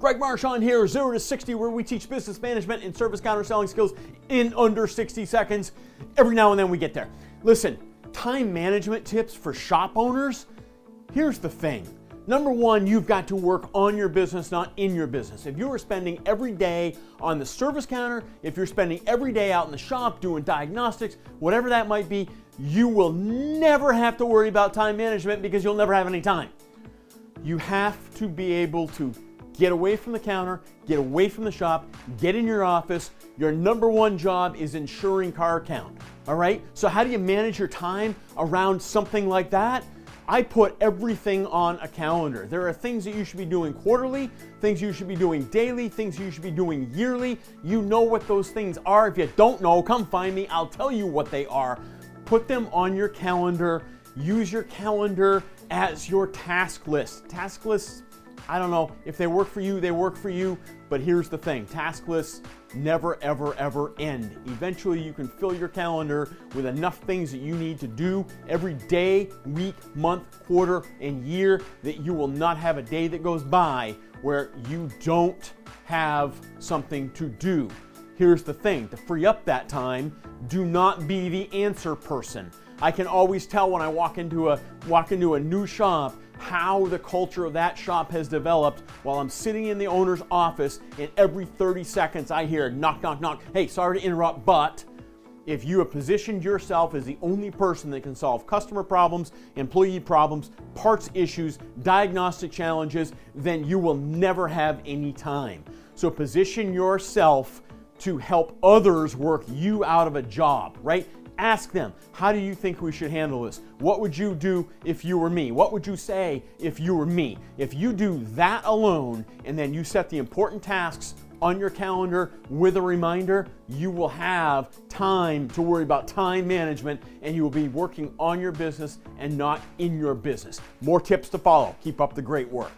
Greg Marchand here, 0 to 60, where we teach business management and service counter selling skills in under 60 seconds. Every now and then we get there. Listen, time management tips for shop owners. Here's the thing. Number one, you've got to work on your business, not in your business. If you are spending every day on the service counter, if you're spending every day out in the shop doing diagnostics, whatever that might be, you will never have to worry about time management because you'll never have any time. You have to be able to get away from the counter, get away from the shop, get in your office. Your number one job is ensuring car count, all right? So how do you manage your time around something like that? I put everything on a calendar. There are things that you should be doing quarterly, things you should be doing daily, things you should be doing yearly. You know what those things are. If you don't know, come find me. I'll tell you what they are. Put them on your calendar. Use your calendar as your task list. Task lists, I don't know, if they work for you, they work for you. But here's the thing, task lists never, ever, ever end. Eventually you can fill your calendar with enough things that you need to do every day, week, month, quarter, and year that you will not have a day that goes by where you don't have something to do. Here's the thing, to free up that time, do not be the answer person. I can always tell when I walk into a new shop how the culture of that shop has developed while I'm sitting in the owner's office, and every 30 seconds I hear knock, knock, knock. Hey, sorry to interrupt, but if you have positioned yourself as the only person that can solve customer problems, employee problems, parts issues, diagnostic challenges, then you will never have any time. So position yourself to help others work you out of a job, right? Ask them, how do you think we should handle this? What would you do if you were me? What would you say if you were me? If you do that alone, and then you set the important tasks on your calendar with a reminder, you will have time to worry about time management, and you will be working on your business and not in your business. More tips to follow. Keep up the great work.